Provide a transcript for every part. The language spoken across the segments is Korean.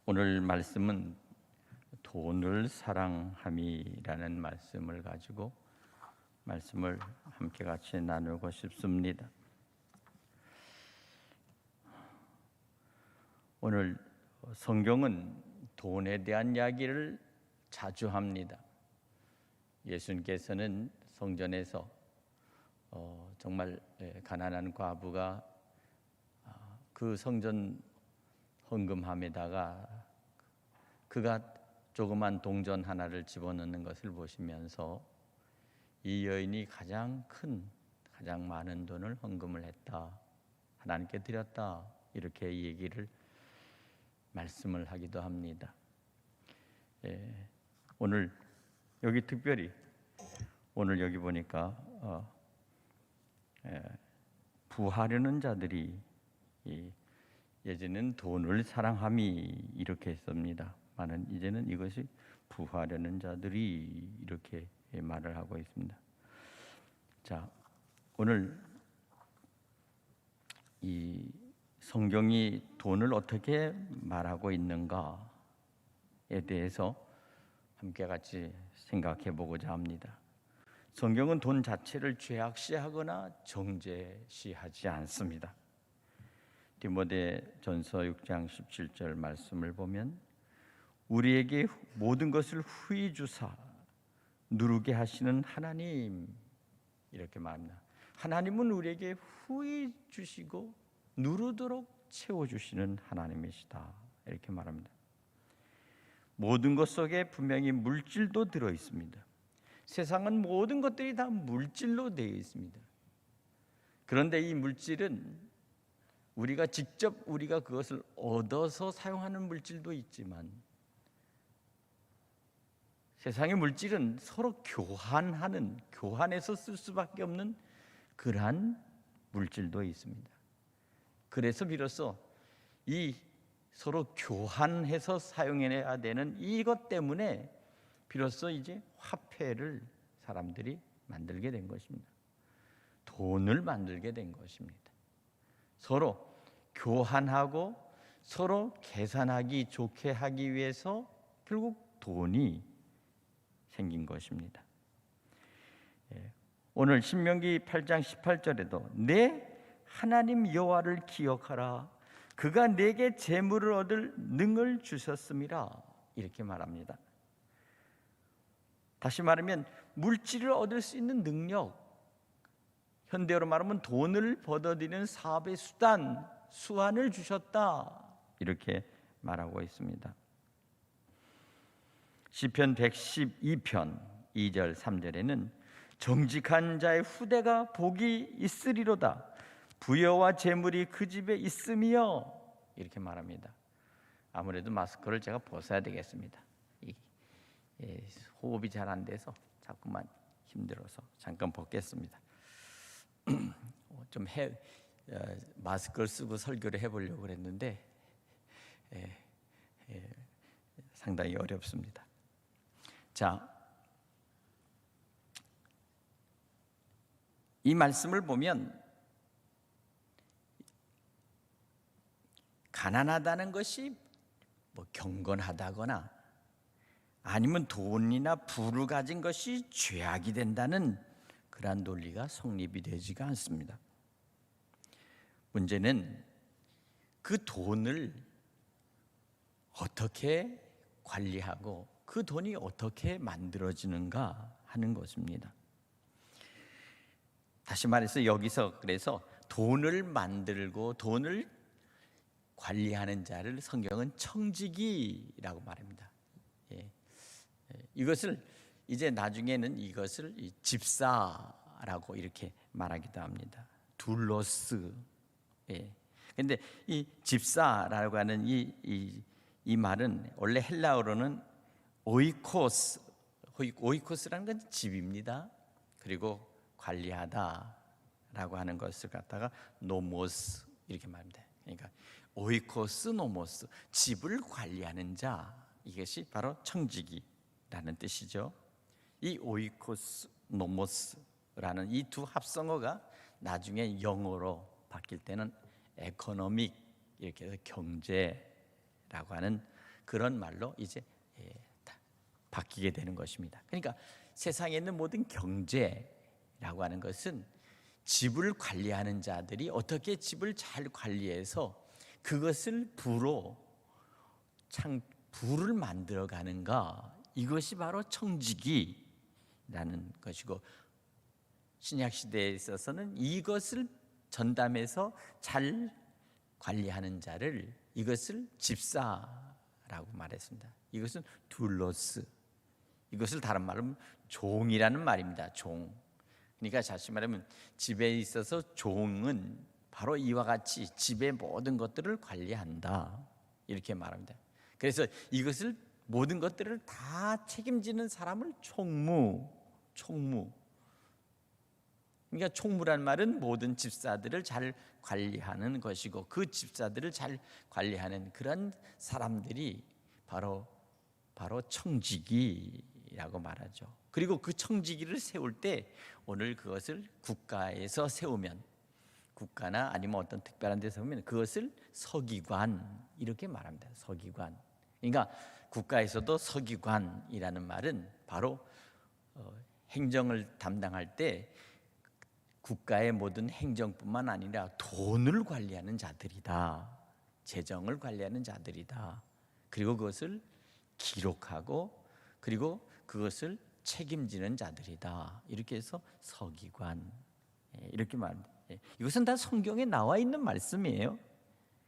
오늘 말씀은 돈을 사랑함이라는 말씀을 가지고 말씀을 함께 같이 나누고 싶습니다. 오늘 성경은 돈에 대한 이야기를 자주 합니다. 예수님께서는 성전에서 정말 가난한 과부가 그 성전 헌금함에다가 그가 조그만 동전 하나를 집어넣는 것을 보시면서 이 여인이 가장 많은 돈을 헌금을 했다, 하나님께 드렸다, 이렇게 얘기를 말씀을 하기도 합니다. 오늘 여기 특별히 오늘 여기 보니까 부하려는 자들이 예전에는 돈을 사랑함이 이렇게 했습니다. 많은 이제는 이것이 부하려는 자들이 이렇게 말을 하고 있습니다. 자, 오늘 이 성경이 돈을 어떻게 말하고 있는가에 대해서 함께 같이 생각해 보고자 합니다. 성경은 돈 자체를 죄악시하거나 정죄시하지 않습니다. 디모데전서 6장 17절 말씀을 보면 우리에게 모든 것을 후히 주사 누르게 하시는 하나님, 이렇게 말합니다. 하나님은 우리에게 후히 주시고 누르도록 채워주시는 하나님이시다, 이렇게 말합니다. 모든 것 속에 분명히 물질도 들어 있습니다. 세상은 모든 것들이 다 물질로 되어 있습니다. 그런데 이 물질은 우리가 직접 그것을 얻어서 사용하는 물질도 있지만 세상의 물질은 서로 교환해서 쓸 수밖에 없는 그러한 물질도 있습니다. 그래서 비로소 이 서로 교환해서 사용해야 되는 이것 때문에 비로소 이제 화폐를 사람들이 만들게 된 것입니다. 돈을 만들게 된 것입니다. 서로 교환하고 서로 계산하기 좋게 하기 위해서 결국 돈이 생긴 것입니다. 오늘 신명기 8장 18절에도 내 하나님 여호와를 기억하라, 그가 내게 재물을 얻을 능을 주셨음이라, 이렇게 말합니다. 다시 말하면 물질을 얻을 수 있는 능력, 현대어로 말하면 돈을 벌어들이는 사업의 수완을 주셨다, 이렇게 말하고 있습니다. 시편 112편 2절 3절에는 정직한 자의 후대가 복이 있으리로다, 부여와 재물이 그 집에 있음이여, 이렇게 말합니다. 아무래도 마스크를 제가 벗어야 되겠습니다. 호흡이 잘 안 돼서 자꾸만 힘들어서 잠깐 벗겠습니다. 좀 마스크를 쓰고 설교를 해보려고 그랬는데 상당히 어렵습니다. 자, 이 말씀을 보면 가난하다는 것이 경건하다거나 아니면 돈이나 부를 가진 것이 죄악이 된다는 그러한 논리가 성립이 되지가 않습니다. 문제는 그 돈을 어떻게 관리하고 그 돈이 어떻게 만들어지는가 하는 것입니다. 다시 말해서 여기서 그래서 돈을 만들고 돈을 관리하는 자를 성경은 청지기라고 말합니다. 이것을 이제 나중에는 이것을 집사라고 이렇게 말하기도 합니다. 둘로스. 그런데 이 집사라고 하는 이 말은 원래 헬라어로는 오이코스라는 건 집입니다. 그리고 관리하다라고 하는 것을 갖다가 노모스, 이렇게 말합니다. 그러니까 오이코스 노모스, 집을 관리하는 자, 이것이 바로 청지기라는 뜻이죠. 이 오이코스 노모스라는 이 두 합성어가 나중에 영어로 바뀔 때는 에코노믹, 이렇게 해서 경제라고 하는 그런 말로 이제 바뀌게 되는 것입니다. 그러니까 세상에 있는 모든 경제라고 하는 것은 집을 관리하는 자들이 어떻게 집을 잘 관리해서 그것을 부를 만들어 가는가, 이것이 바로 청지기라는 것이고, 신약 시대에 있어서는 이것을 전담해서 잘 관리하는 자를, 이것을 집사라고 말했습니다. 이것은 둘로스, 이것을 다른 말로 종이라는 말입니다. 종. 그러니까 다시 말하면 집에 있어서 종은 바로 이와 같이 집의 모든 것들을 관리한다, 이렇게 말합니다. 그래서 이것을 모든 것들을 다 책임지는 사람을 총무. 그러니까 총무란 말은 모든 집사들을 잘 관리하는 것이고, 그 집사들을 잘 관리하는 그런 사람들이 바로 청지기라고 말하죠. 그리고 그 청지기를 세울 때 오늘 그것을 국가에서 세우면, 국가나 아니면 어떤 특별한 데서 세우면 그것을 서기관, 이렇게 말합니다. 서기관. 그러니까 국가에서도 서기관이라는 말은 바로 행정을 담당할 때 국가의 모든 행정뿐만 아니라 돈을 관리하는 자들이다, 재정을 관리하는 자들이다, 그리고 그것을 기록하고 그리고 그것을 책임지는 자들이다, 이렇게 해서 서기관, 이렇게 말합니다. 이것은 다 성경에 나와 있는 말씀이에요.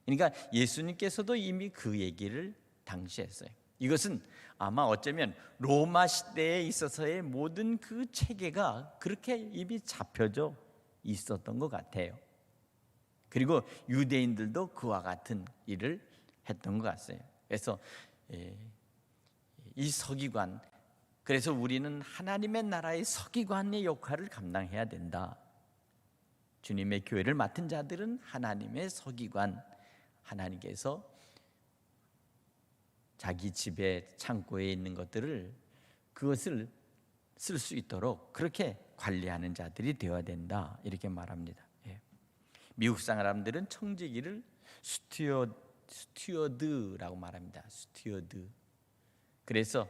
그러니까 예수님께서도 이미 그 얘기를 당시 했어요. 이것은 아마 어쩌면 로마 시대에 있어서의 모든 그 체계가 그렇게 이미 잡혀져 있었던 것 같아요. 그리고 유대인들도 그와 같은 일을 했던 것 같아요. 그래서 이 서기관, 그래서 우리는 하나님의 나라의 서기관의 역할을 감당해야 된다. 주님의 교회를 맡은 자들은 하나님의 서기관, 하나님께서 자기 집에 창고에 있는 것들을 그것을 쓸 수 있도록 그렇게 관리하는 자들이 되어야 된다, 이렇게 말합니다. 미국 사람들은 청지기를 스튜어드라고 말합니다. 스튜어드. 그래서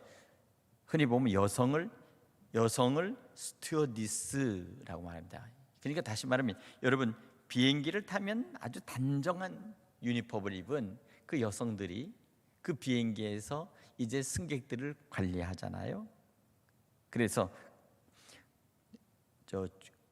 흔히 보면 여성을 스튜어디스라고 말합니다. 그러니까 다시 말하면 여러분, 비행기를 타면 아주 단정한 유니폼을 입은 그 여성들이 그 비행기에서 이제 승객들을 관리하잖아요. 그래서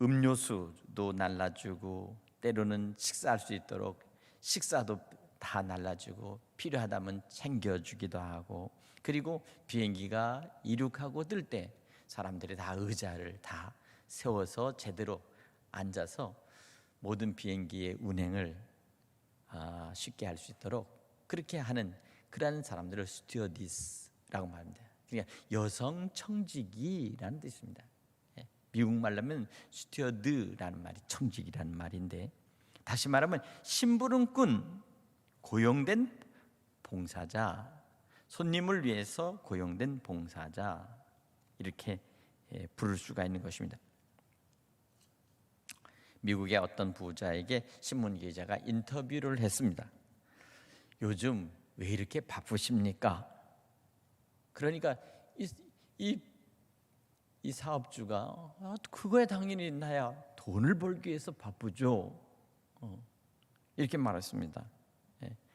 음료수도 날라주고, 때로는 식사할 수 있도록 식사도 다 날라주고, 필요하다면 챙겨주기도 하고, 그리고 비행기가 이륙하고 뜰 때 사람들이 다 의자를 다 세워서 제대로 앉아서 모든 비행기의 운행을 쉽게 할 수 있도록 그렇게 하는 그러한 사람들을 스튜어디스라고 말합니다. 그러니까 여성 청지기라는 뜻입니다. 미국 말로 하면 스튜어드라는 말이 청지기라는 말인데, 다시 말하면 심부름꾼, 고용된 봉사자, 손님을 위해서 고용된 봉사자, 이렇게 부를 수가 있는 것입니다. 미국의 어떤 부자에게 신문 기자가 인터뷰를 했습니다. 요즘 왜 이렇게 바쁘십니까? 그러니까 이 사업주가 그거에 당연히 나야 돈을 벌기 위해서 바쁘죠, 이렇게 말했습니다.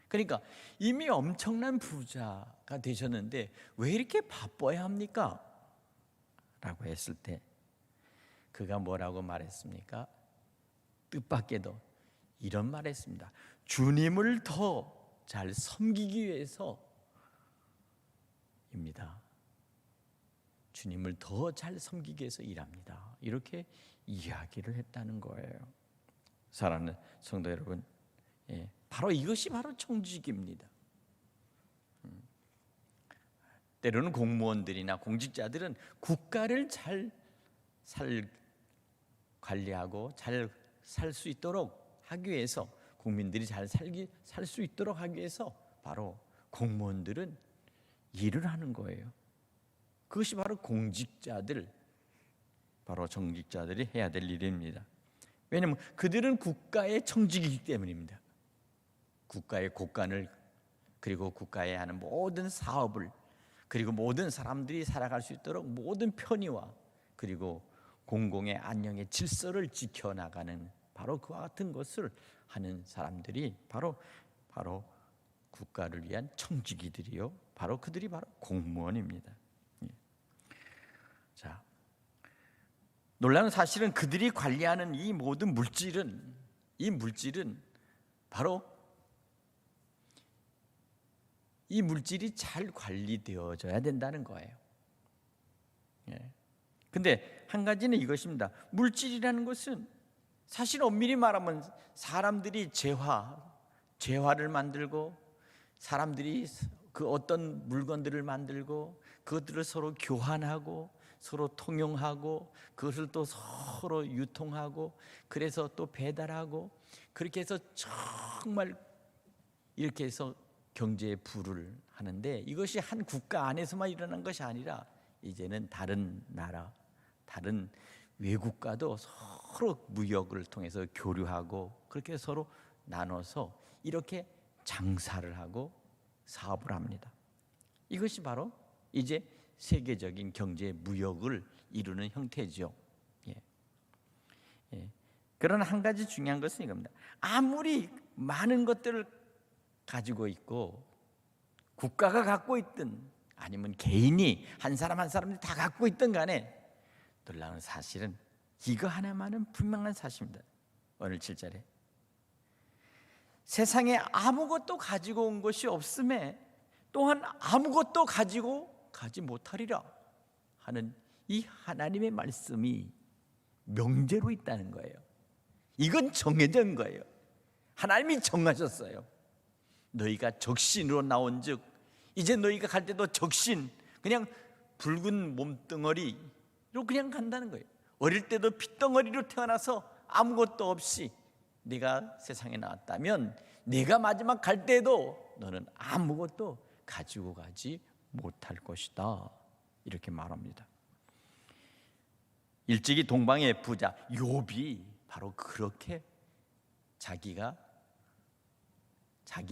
그러니까 이미 엄청난 부자가 되셨는데 왜 이렇게 바빠야 합니까? 라고 했을 때 그가 뭐라고 말했습니까? 뜻밖에도 이런 말했습니다. 주님을 더 잘 섬기기 위해서입니다. 주님을 더 잘 섬기기 위해서 일합니다. 이렇게 이야기를 했다는 거예요. 사랑하는 성도 여러분, 바로 이것이 바로 청지기입니다. 때로는 공무원들이나 공직자들은 국가를 잘 관리하고 잘 살 수 있도록 하기 위해서, 국민들이 잘 살 수 있도록 하기 위해서 바로 공무원들은 일을 하는 거예요. 그것이 바로 공직자들, 바로 정직자들이 해야 될 일입니다. 왜냐하면 그들은 국가의 청직이기 때문입니다. 국가의 곳간을 그리고 국가에 하는 모든 사업을, 그리고 모든 사람들이 살아갈 수 있도록 모든 편의와 그리고 공공의 안녕의 질서를 지켜나가는 바로 그와 같은 것을 하는 사람들이 바로 국가를 위한 청지기들이요, 바로 그들이 바로 공무원입니다. 자, 놀라운 사실은 그들이 관리하는 이 모든 물질은 바로 이 물질이 잘 관리되어져야 된다는 거예요. 근데 한 가지는 이것입니다. 물질이라는 것은 사실 엄밀히 말하면 사람들이 재화를 만들고, 사람들이 그 어떤 물건들을 만들고 그것들을 서로 교환하고 서로 통용하고 그것을 또 서로 유통하고 그래서 또 배달하고, 그렇게 해서 정말 이렇게 해서 경제의 부를 하는데, 이것이 한 국가 안에서만 일어난 것이 아니라 이제는 다른 나라, 다른 외국과도 서로 무역을 통해서 교류하고 그렇게 서로 나눠서 이렇게 장사를 하고 사업을 합니다. 이것이 바로 이제 세계적인 경제 무역을 이루는 형태죠. 그러나 한 가지 중요한 것은 이겁니다. 아무리 많은 것들을 가지고 있고 국가가 갖고 있든 아니면 개인이 한 사람 한 사람이 다 갖고 있든 간에 놀라운 사실은 이거 하나만은 분명한 사실입니다. 오늘 7절에 세상에 아무것도 가지고 온 것이 없음에 또한 아무것도 가지고 가지 못하리라 하는 이 하나님의 말씀이 명제로 있다는 거예요. 이건 정해진 거예요. 하나님이 정하셨어요. 너희가 적신으로 나온즉 이제 너희가 갈 때도 적신, 그냥 붉은 몸뚱어리로 그냥 간다는 거예요. 어릴 때도 핏덩어리로 태어나서 아무것도 없이 네가 세상에 나왔다면 네가 마지막 갈 때도 너는 아무것도 가지고 가지 못할 것이다, 이렇게 말합니다. 일찍이 동방의 부자 욥이 바로 그렇게 자기의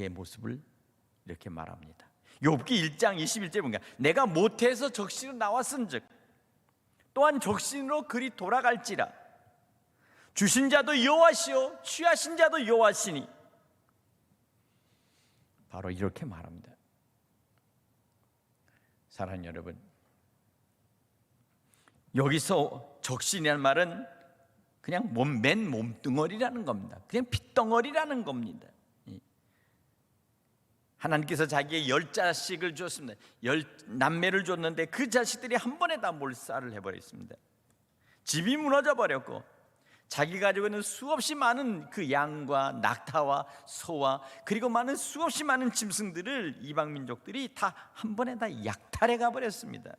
모습을 이렇게 말합니다. 욥기 1장 21절에 보니까 내가 모태에서 적신으로 나왔은즉 또한 적신으로 그리 돌아갈지라 주신 자도 여호와시요 취하신 자도 여호와시니, 바로 이렇게 말합니다. 사랑하는 여러분, 여기서 적신이라는 말은 그냥 맨 몸뚱어리라는 겁니다. 그냥 핏덩어리라는 겁니다. 하나님께서 자기의 10자식을 줬습니다. 10남매를 줬는데 그 자식들이 한 번에 다 몰살을 해버렸습니다. 집이 무너져 버렸고 자기가 가지고 있는 수없이 많은 그 양과 낙타와 소와 그리고 많은 수없이 많은 짐승들을 이방 민족들이 다 한 번에 다 약탈해 가버렸습니다.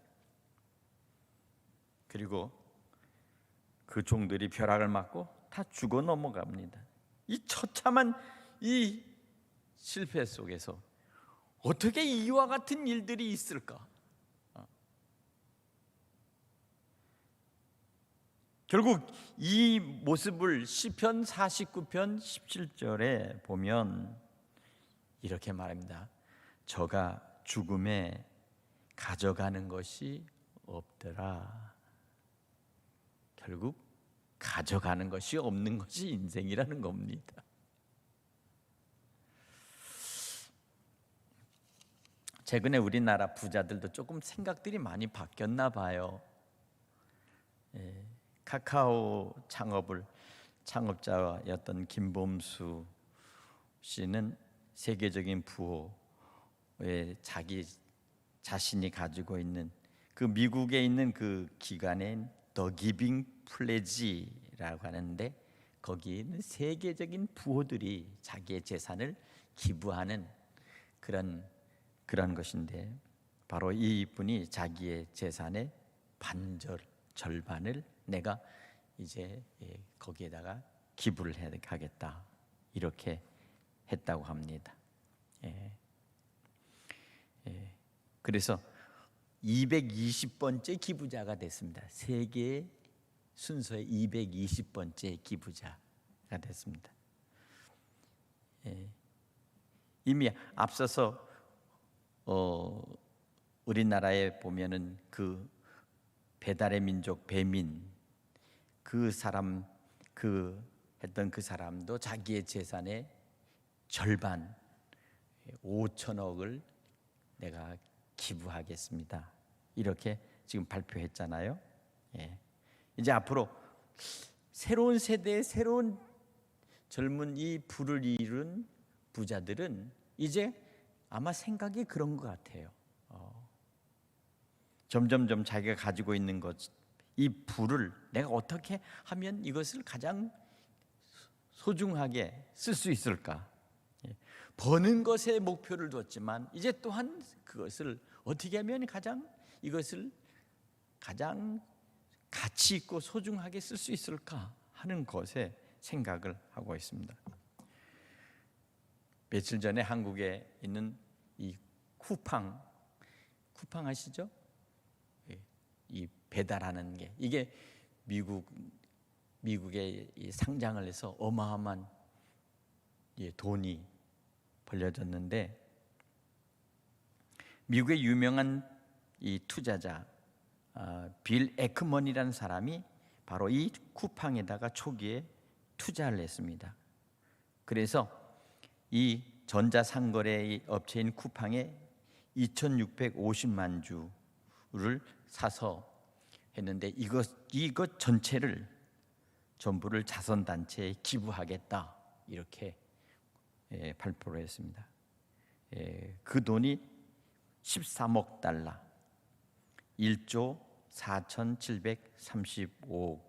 그리고 그 종들이 벼락을 맞고 다 죽어 넘어갑니다. 이 처참한 이 실패 속에서 어떻게 이와 같은 일들이 있을까? 결국 이 모습을 시편 49편 17절에 보면 이렇게 말합니다. 저가 죽음에 가져가는 것이 없더라. 결국 가져가는 것이 없는 것이 인생이라는 겁니다. 최근에 우리나라 부자들도 조금 생각들이 많이 바뀌었나 봐요. 카카오 창업자였던 김범수 씨는 세계적인 부호에 자기 자신이 가지고 있는 그 미국에 있는 그 기관인 더 기빙 플레지라고 하는데 거기에 있는 세계적인 부호들이 자기의 재산을 기부하는 그런 것인데, 바로 이분이 자기의 재산의 절반을 내가 이제 거기에다가 기부를 하겠다, 이렇게 했다고 합니다. 그래서 220번째 기부자가 됐습니다. 세계 순서의 220번째 기부자가 됐습니다. 이미 앞서서 우리나라에 보면은 그 배달의 민족 배민 그 사람 했던 그 사람도 자기의 재산의 절반 5천억을 내가 기부하겠습니다. 이렇게 지금 발표했잖아요. 예. 이제 앞으로 새로운 세대의 새로운 젊은 이 부를 이룬 부자들은 이제 아마 생각이 그런 것 같아요. 점점점 자기가 가지고 있는 것, 이 부를 내가 어떻게 하면 이것을 가장 소중하게 쓸 수 있을까? 버는 것에 목표를 뒀지만 이제 또한 그것을 어떻게 하면 이것을 가장 가치 있고 소중하게 쓸 수 있을까 하는 것에 생각을 하고 있습니다. 며칠 전에 한국에 있는 이 쿠팡 아시죠? 이 배달하는 게 이게 미국에 상장을 해서 어마어마한 돈이 벌려졌는데 미국의 유명한 이 투자자 빌 에크먼이라는 사람이 바로 이 쿠팡에다가 초기에 투자를 했습니다. 그래서 이 전자상거래 업체인 쿠팡에 2,650만 주를 사서 했는데 이것 전체를 전부를 자선단체에 기부하겠다 이렇게 발표를 했습니다. 그 돈이 13억 달러 1조 4,735억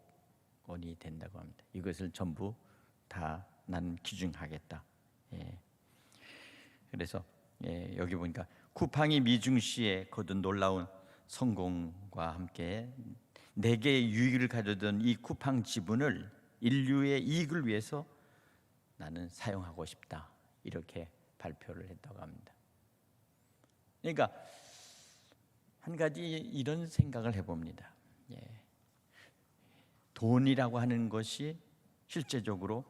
원이 된다고 합니다. 이것을 전부 다 나는 기증하겠다. 그래서 여기 보니까 쿠팡이 미중시에 거둔 놀라운 성공과 함께 4개의 유익을 가져던 이 쿠팡 지분을 인류의 이익을 위해서 나는 사용하고 싶다 이렇게 발표를 했다고 합니다. 그러니까 한 가지 이런 생각을 해봅니다. 돈이라고 하는 것이 실제적으로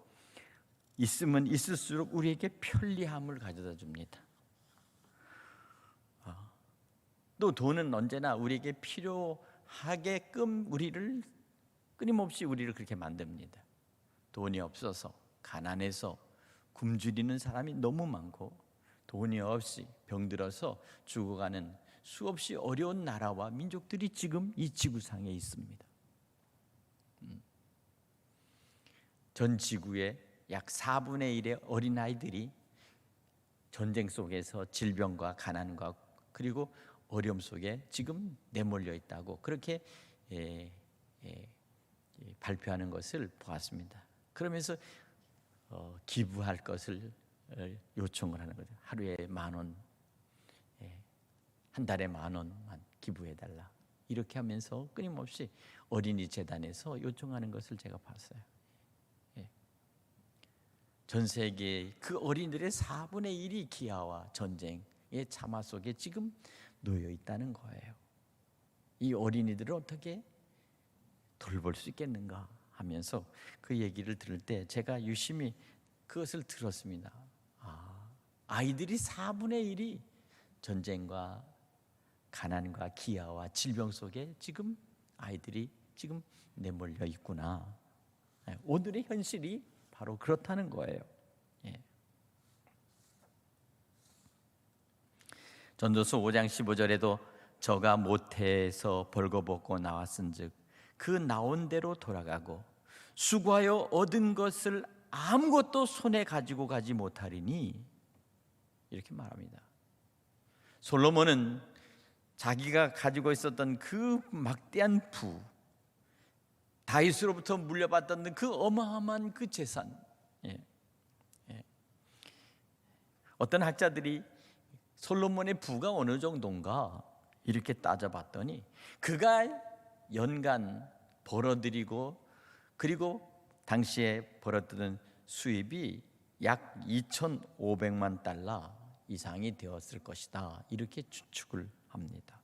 있으면 있을수록 우리에게 편리함을 가져다 줍니다. 또 돈은 언제나 우리에게 필요하게끔 끊임없이 우리를 그렇게 만듭니다. 돈이 없어서 가난해서 굶주리는 사람이 너무 많고 돈이 없이 병들어서 죽어가는 수없이 어려운 나라와 민족들이 지금 이 지구상에 있습니다. 전 지구의 약 4분의 1의 어린아이들이 전쟁 속에서 질병과 가난과 그리고 어려움 속에 지금 내몰려 있다고 그렇게 발표하는 것을 보았습니다. 그러면서 기부할 것을 요청을 하는 거죠. 하루에 10,000원, 한 달에 10,000원만 기부해달라. 이렇게 하면서 끊임없이 어린이 재단에서 요청하는 것을 제가 봤어요. 전 세계 그 어린이들의 4분의 1이 기아와 전쟁의 참화 속에 지금 놓여 있다는 거예요. 이 어린이들을 어떻게 돌볼 수 있겠는가 하면서 그 얘기를 들을 때 제가 유심히 그것을 들었습니다. 아이들이 4분의 1이 전쟁과 가난과 기아와 질병 속에 지금 아이들이 지금 내몰려 있구나. 오늘의 현실이 바로 그렇다는 거예요. 전도서 5장 15절에도 저가 모태에서 벌거벗고 나왔은즉 그 나온 대로 돌아가고 수고하여 얻은 것을 아무것도 손에 가지고 가지 못하리니 이렇게 말합니다. 솔로몬은 자기가 가지고 있었던 그 막대한 부, 다윗으로부터 물려받던 그 어마어마한 그 재산, 어떤 학자들이 솔로몬의 부가 어느 정도인가 이렇게 따져봤더니 그가 연간 벌어들이고 그리고 당시에 벌어들인 수입이 약 2,500만 달러 이상이 되었을 것이다 이렇게 추측을 합니다.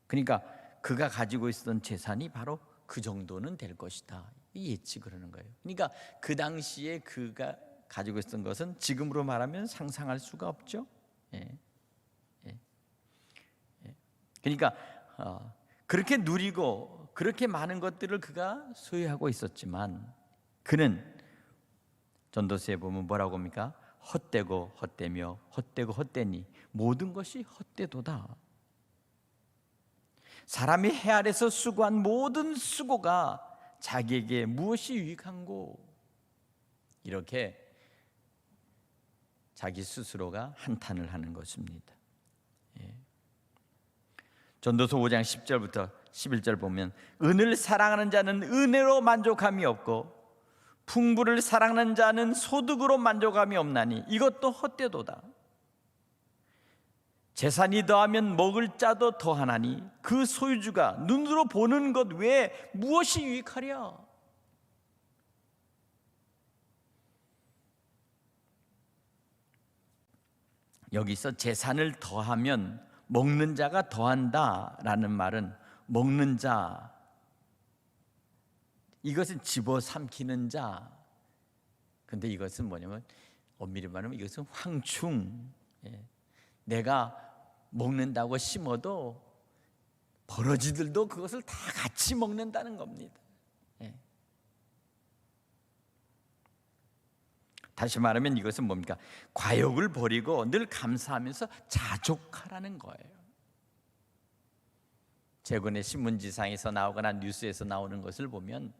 그러니까 그가 가지고 있었던 재산이 바로 그 정도는 될 것이다 이 예측을 하는 거예요. 그러니까 그 당시에 그가 가지고 있었던 것은 지금으로 말하면 상상할 수가 없죠. 예. 예. 예. 그러니까 그렇게 누리고 그렇게 많은 것들을 그가 소유하고 있었지만 그는 전도서에 보면 뭐라고 합니까? 헛되고 헛되며 헛되고 헛되니 모든 것이 헛되도다. 사람이 해 아래서 수고한 모든 수고가 자기에게 무엇이 유익한고, 이렇게 자기 스스로가 한탄을 하는 것입니다. 전도서 5장 10절부터 11절 보면 은을 사랑하는 자는 은혜로 만족함이 없고 풍부를 사랑하는 자는 소득으로 만족함이 없나니 이것도 헛되도다. 재산이 더하면 먹을 자도 더하나니 그 소유주가 눈으로 보는 것 외에 무엇이 유익하랴. 여기서 재산을 더하면 먹는 자가 더한다라는 말은 먹는 자, 이것은 집어삼키는 자. 근데 이것은 뭐냐면 엄밀히 말하면 이것은 황충. 내가 먹는다고 심어도 버러지들도 그것을 다 같이 먹는다는 겁니다. 다시 말하면 이것은 뭡니까? 과욕을 버리고 늘 감사하면서 자족하라는 거예요. 최근에 신문지상에서 나오거나 뉴스에서 나오는 것을 보면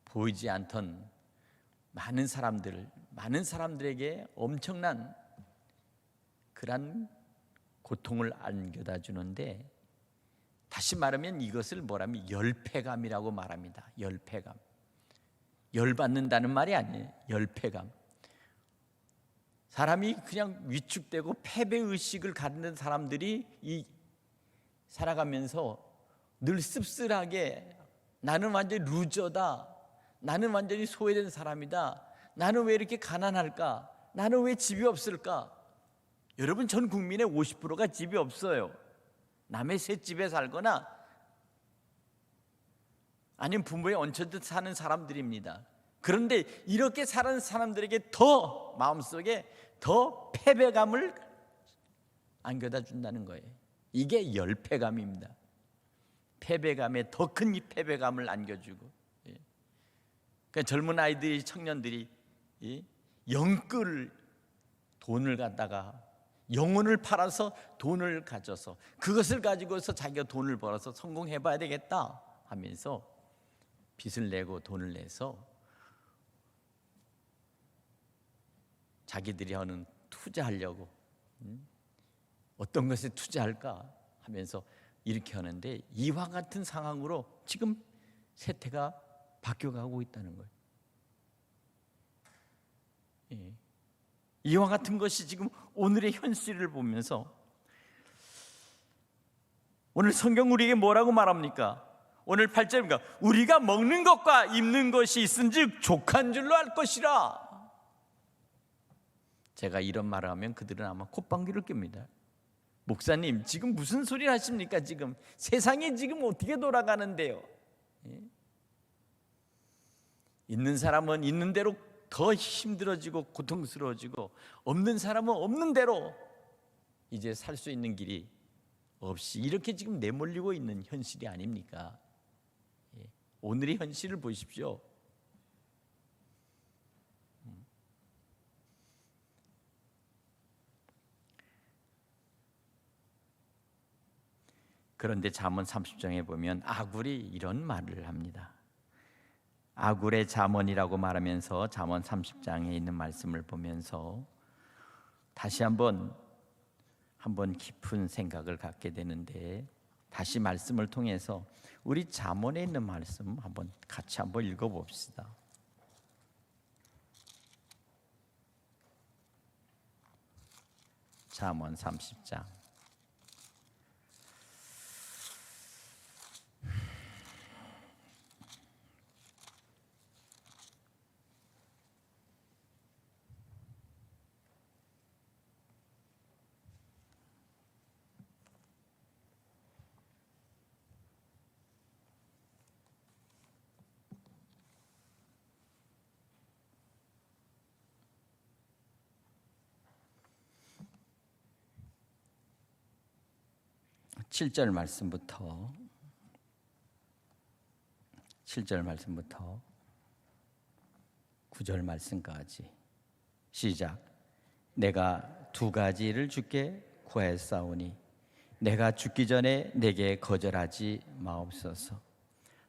보이지 않던 많은 사람들에게 엄청난 그런 고통을 안겨다 주는데, 다시 말하면 이것을 뭐라면 열패감이라고 말합니다. 열패감. 열받는다는 말이 아니에요. 열패감. 사람이 그냥 위축되고 패배의식을 갖는 사람들이 살아가면서 늘 씁쓸하게 나는 완전히 루저다, 나는 완전히 소외된 사람이다, 나는 왜 이렇게 가난할까, 나는 왜 집이 없을까. 여러분, 전 국민의 50%가 집이 없어요. 남의 셋집에 살거나 아니면 부모의 얹혀져 사는 사람들입니다. 그런데 이렇게 사는 사람들에게 더 마음속에 더 패배감을 안겨다 준다는 거예요. 이게 열패감입니다. 패배감에 더 큰 이 패배감을 안겨주고, 그러니까 젊은 아이들이, 청년들이 영끌 돈을 갖다가 영혼을 팔아서 돈을 가져서 그것을 가지고서 자기가 돈을 벌어서 성공해봐야 되겠다 하면서 빚을 내고 돈을 내서 자기들이 하는 투자하려고 어떤 것에 투자할까 하면서 이렇게 하는데, 이와 같은 상황으로 지금 세태가 바뀌어가고 있다는 거예요. 이와 같은 것이 지금 오늘의 현실을 보면서 오늘 성경 우리에게 뭐라고 말합니까? 오늘 8절입니까? 우리가 먹는 것과 입는 것이 있은즉 족한 줄로 알 것이라. 제가 이런 말을 하면 그들은 아마 콧방귀를 낍니다. 목사님, 지금 무슨 소리를 하십니까? 지금 세상이 지금 어떻게 돌아가는데요? 있는 사람은 있는 대로 더 힘들어지고 고통스러워지고, 없는 사람은 없는 대로 이제 살 수 있는 길이 없이 이렇게 지금 내몰리고 있는 현실이 아닙니까? 오늘의 현실을 보십시오. 그런데 잠언 30장에 보면 아굴이 이런 말을 합니다. 아굴의 잠언이라고 말하면서 잠언 30장에 있는 말씀을 보면서 다시 한번 깊은 생각을 갖게 되는데, 다시 말씀을 통해서 우리 잠언에 있는 말씀 같이 한번 읽어봅시다. 잠언 30장. 7절 말씀부터 9절 말씀까지 시작. 내가 두 가지를 주께 구하였사오니 내가 죽기 전에 내게 거절하지 마옵소서.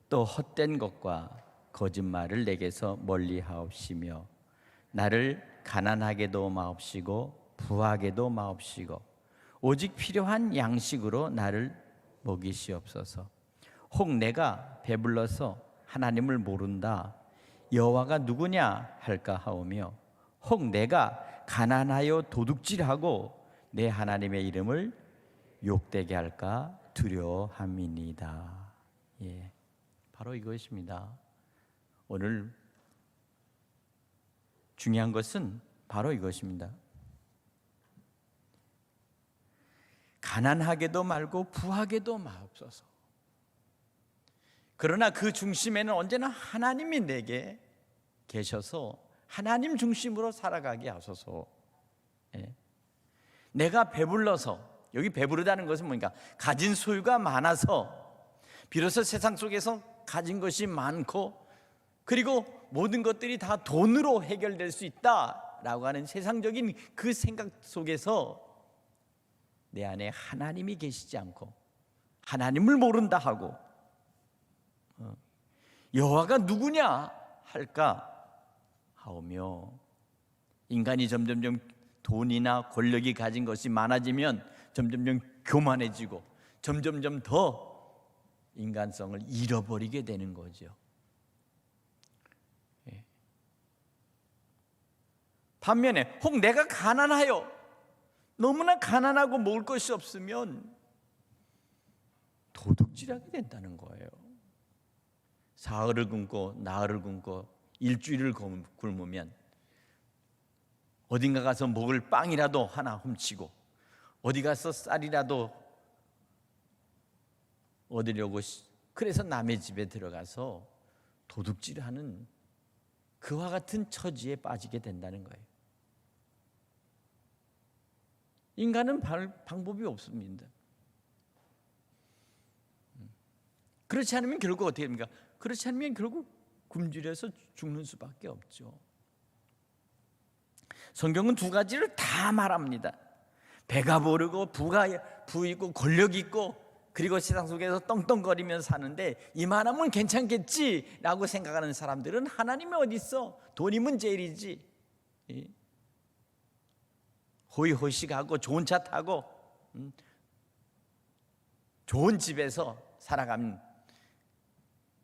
또 헛된 것과 거짓말을 내게서 멀리하옵시며 나를 가난하게도 마옵시고 부하게도 마옵시고 오직 필요한 양식으로 나를 먹이시옵소서. 혹 내가 배불러서 하나님을 모른다 여호와가 누구냐 할까 하오며 혹 내가 가난하여 도둑질하고 내 하나님의 이름을 욕되게 할까 두려워함이니이다. 예, 바로 이것입니다. 오늘 중요한 것은 바로 이것입니다. 가난하게도 말고 부하게도 마옵소서. 그러나 그 중심에는 언제나 하나님이 내게 계셔서 하나님 중심으로 살아가게 하소서. 예. 내가 배불러서, 여기 배부르다는 것은 뭔가 가진 소유가 많아서 비로소 세상 속에서 가진 것이 많고 그리고 모든 것들이 다 돈으로 해결될 수 있다라고 하는 세상적인 그 생각 속에서 내 안에 하나님이 계시지 않고 하나님을 모른다 하고 여호와가 누구냐 할까 하오며 인간이 점점점 돈이나 권력이 가진 것이 많아지면 점점점 교만해지고 점점점 더 인간성을 잃어버리게 되는 거죠. 예. 반면에 혹 내가 가난하여 너무나 가난하고 먹을 것이 없으면 도둑질하게 된다는 거예요. 사흘을 굶고 나흘을 굶고 일주일을 굶으면 어딘가 가서 먹을 빵이라도 하나 훔치고 어디 가서 쌀이라도 얻으려고 그래서 남의 집에 들어가서 도둑질하는 그와 같은 처지에 빠지게 된다는 거예요. 인간은 방법이 없습니다. 그렇지 않으면 결국 어떻게 됩니까? 그렇지 않으면 결국 굶주려서 죽는 수밖에 없죠. 성경은 두 가지를 다 말합니다. 배가 부르고 부 있고 권력 있고 그리고 세상 속에서 떵떵거리면서 사는데 이만하면 괜찮겠지라고 생각하는 사람들은 하나님이 어디 있어? 돈이면 제일이지. 호의호식하고 좋은 차 타고 좋은 집에서 살아가면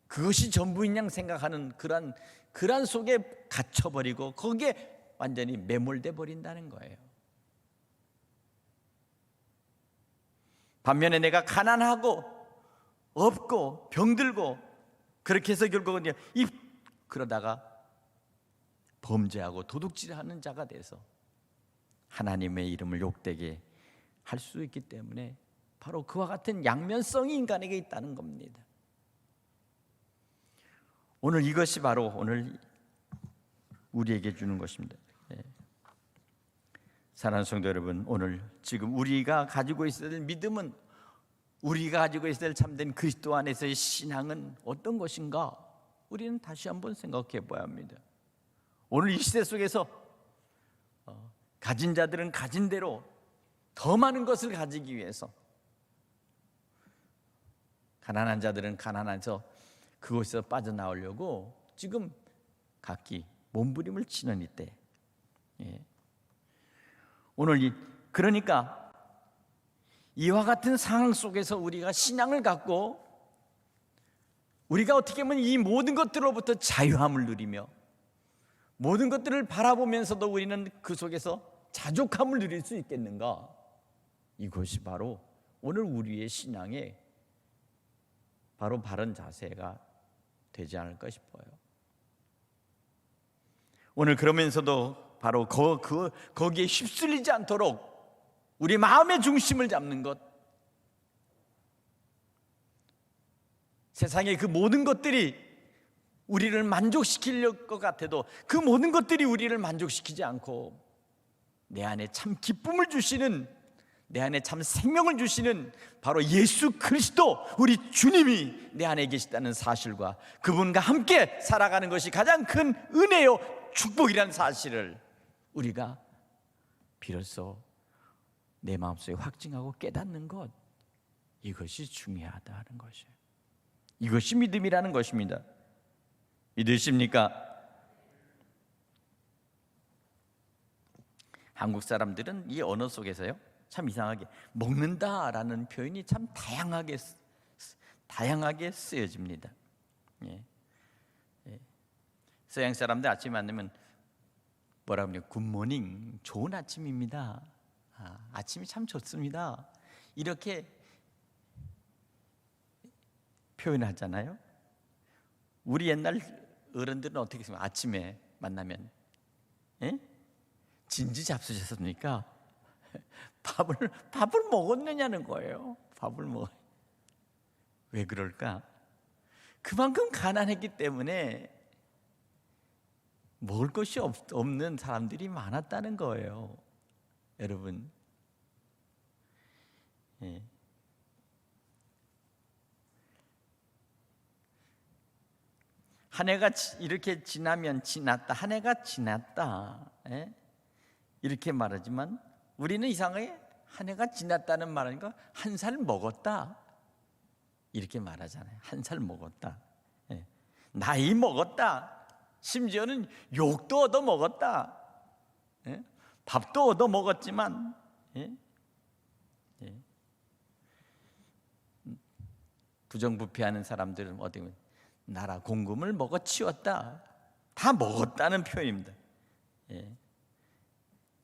그것이 전부인 양 생각하는 그런 속에 갇혀버리고 거기에 완전히 매몰돼 버린다는 거예요. 반면에 내가 가난하고 없고 병들고 그렇게 해서 결국은 그러다가 범죄하고 도둑질하는 자가 돼서 하나님의 이름을 욕되게 할 수 있기 때문에 바로 그와 같은 양면성이 인간에게 있다는 겁니다. 오늘 이것이 바로 오늘 우리에게 주는 것입니다. 사랑하는 성도 여러분, 오늘 지금 우리가 가지고 있어야 될 믿음은, 우리가 가지고 있어야 될 참된 그리스도 안에서의 신앙은 어떤 것인가? 우리는 다시 한번 생각해 봐야 합니다. 오늘 이 시대 속에서 가진 자들은 가진 대로 더 많은 것을 가지기 위해서, 가난한 자들은 가난해서 그곳에서 빠져나오려고 지금 각기 몸부림을 치는 이때, 오늘 그러니까 이와 같은 상황 속에서 우리가 신앙을 갖고 우리가 어떻게 보면 이 모든 것들로부터 자유함을 누리며 모든 것들을 바라보면서도 우리는 그 속에서 자족함을 누릴 수 있겠는가? 이것이 바로 오늘 우리의 신앙의 바로 바른 자세가 되지 않을까 싶어요. 오늘 그러면서도 바로 거기에 휩쓸리지 않도록 우리 마음의 중심을 잡는 것, 세상의 그 모든 것들이 우리를 만족시킬 것 같아도 그 모든 것들이 우리를 만족시키지 않고 내 안에 참 기쁨을 주시는 내 안에 참 생명을 주시는 바로 예수 그리스도 우리 주님이 내 안에 계시다는 사실과 그분과 함께 살아가는 것이 가장 큰 은혜요 축복이라는 사실을 우리가 비로소 내 마음속에 확증하고 깨닫는 것, 이것이 중요하다는 것이에요. 이것이 믿음이라는 것입니다. 믿으십니까? 한국 사람들은 이 언어 속에서요, 참 이상하게 먹는다라는 표현이 참 다양하게 쓰여집니다. 예. 예. 서양 사람들 아침 만나면 뭐라고 하냐, 굿모닝, 좋은 아침입니다. 아침이 참 좋습니다. 이렇게 표현하잖아요. 우리 옛날 어른들은 어떻게 했습니까? 아침에 만나면 진지 잡수셨습니까? 밥을 먹었느냐는 거예요. 밥을 먹어. 왜 그럴까? 그만큼 가난했기 때문에 먹을 것이 없는 사람들이 많았다는 거예요. 여러분, 예. 한 해가 이렇게 지나면 지났다, 한 해가 지났다, 예? 이렇게 말하지만 우리는 이상하게 한 해가 지났다는 말하니까 한 살 먹었다 이렇게 말하잖아요. 한 살 먹었다, 예. 나이 먹었다, 심지어는 욕도 얻어 먹었다, 예? 밥도 얻어 먹었지만, 예? 예. 부정부패하는 사람들은 어떻게 보면 나라 공금을 먹어치웠다, 다 먹었다는 표현입니다. 예.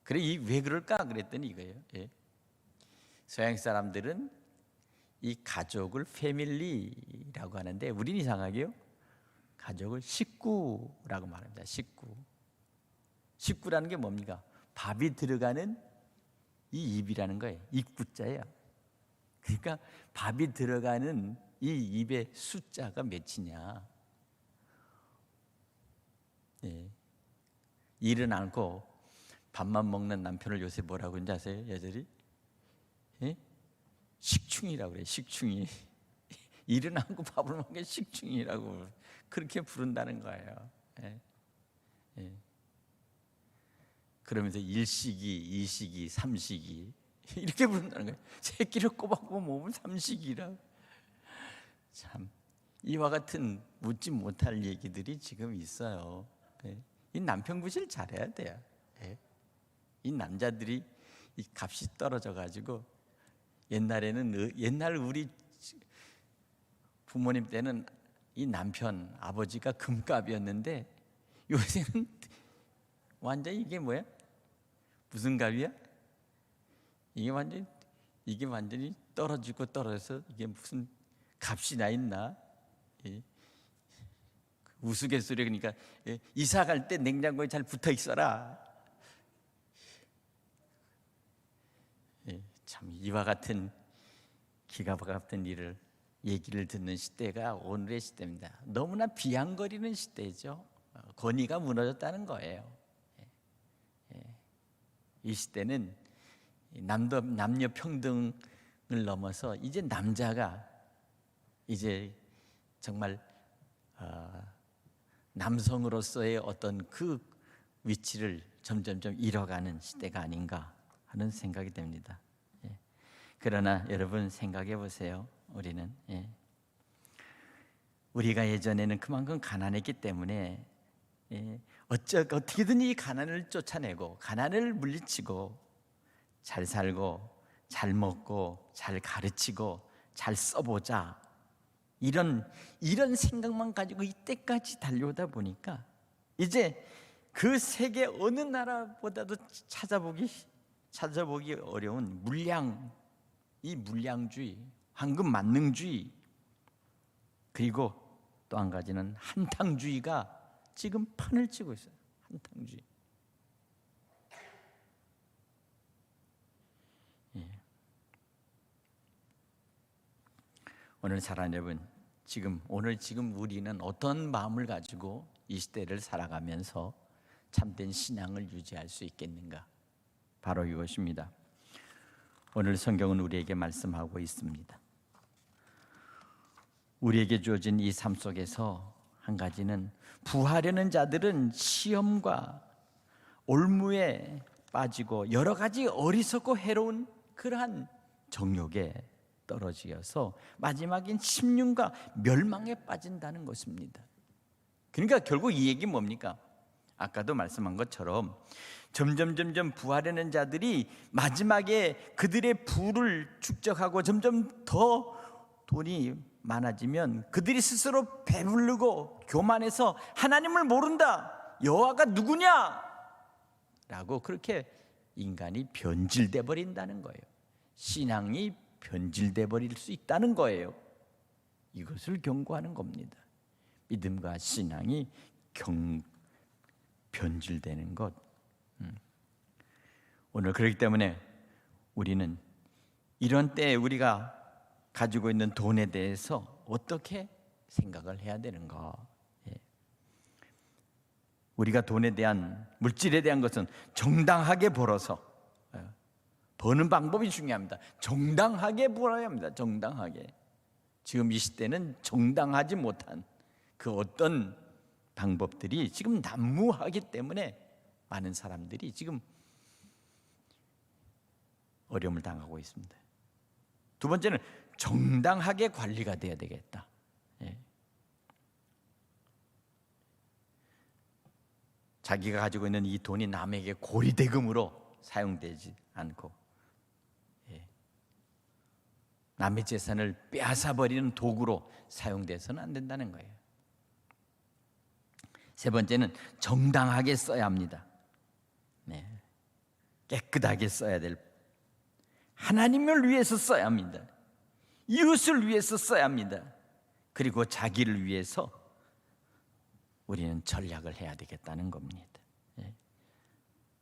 그래, 왜 그럴까 그랬더니 이거예요. 예. 서양 사람들은 이 가족을 패밀리라고 하는데 우리는 이상하게요, 가족을 식구라고 말합니다. 식구라는 게 뭡니까? 밥이 들어가는 이 입이라는 거예요. 입구자예요. 그러니까 밥이 들어가는 이 입의 숫자가 몇이냐. 예. 일은 않고 밥만 먹는 남편을 요새 뭐라고 하는지 아세요? 여자들이? 예? 식충이라고 그래요. 식충이. 일은 않고 밥을 먹는 게 식충이라고 그렇게 부른다는 거예요. 예. 예. 그러면서 일식이, 이식이, 삼식이 이렇게 부른다는 거예요. 새끼를 꼬박꼬박 먹으면 삼식이라. 참 이와 같은 묻지 못할 얘기들이 지금 있어요. 예. 이 남편 구실 잘해야 돼요. 예. 이 남자들이 이 값이 떨어져 가지고 옛날 우리 부모님 때는 이 남편 아버지가 금값이었는데 요새는 완전히 이게 뭐야? 무슨 값이야? 이게 완전히 떨어지고 떨어져서 이게 무슨 값이 나 있나? 예. 우스갯소리. 그러니까 이사 갈 때 냉장고에 잘 붙어 있어라. 예. 참 이와 같은 기가 같은 얘기를 듣는 시대가 오늘의 시대입니다. 너무나 비양거리는 시대죠. 권위가 무너졌다는 거예요. 이 시대는 남녀 평등을 넘어서 이제 남자가 이제 정말 남성으로서의 어떤 그 위치를 점점점 잃어가는 시대가 아닌가 하는 생각이 됩니다. 그러나 여러분 생각해 보세요. 우리가 예전에는 그만큼 가난했기 때문에 어떻게든 이 가난을 쫓아내고 가난을 물리치고 잘 살고 잘 먹고 잘 가르치고 잘 써보자, 이런 생각만 가지고 이때까지 달려오다 보니까 이제 그 세계 어느 나라보다도 찾아보기 어려운 이 물량주의, 황금 만능주의, 그리고 또 한 가지는 한탕주의가 지금 판을 치고 있어요. 한탕주의. 예. 오늘 사랑하는 여러분, 지금 우리는 어떤 마음을 가지고 이 시대를 살아가면서 참된 신앙을 유지할 수 있겠는가? 바로 이것입니다. 오늘 성경은 우리에게 말씀하고 있습니다. 우리에게 주어진 이 삶 속에서 한 가지는 부하려는 자들은 시험과 올무에 빠지고 여러 가지 어리석고 해로운 그러한 정욕에 떨어지어서 마지막엔 심륜과 멸망에 빠진다는 것입니다. 그러니까 결국 이 얘기 뭡니까? 아까도 말씀한 것처럼 점점 부하려는 자들이 마지막에 그들의 부를 축적하고 점점 더 돈이 많아지면 그들이 스스로 배부르고 교만해서 하나님을 모른다, 여호와가 누구냐? 라고 그렇게 인간이 변질돼 버린다는 거예요. 신앙이 변질돼 버릴 수 있다는 거예요. 이것을 경고하는 겁니다. 믿음과 신앙이 변질되는 것. 오늘 그렇기 때문에 우리는 이런 때에 우리가 가지고 있는 돈에 대해서 어떻게 생각을 해야 되는가? 우리가 돈에 대한, 물질에 대한 것은 정당하게 벌어서, 버는 방법이 중요합니다. 정당하게 벌어야 합니다. 정당하게. 지금 이 시대는 정당하지 못한 그 어떤 방법들이 지금 난무하기 때문에 많은 사람들이 지금 어려움을 당하고 있습니다. 두 번째는 정당하게 관리가 돼야 되겠다. 자기가 가지고 있는 이 돈이 남에게 고리대금으로 사용되지 않고 남의 재산을 빼앗아버리는 도구로 사용돼서는 안 된다는 거예요. 세 번째는 정당하게 써야 합니다. 깨끗하게 써야 될, 하나님을 위해서 써야 합니다. 이웃을 위해서 써야 합니다. 그리고 자기를 위해서 우리는 전략을 해야 되겠다는 겁니다.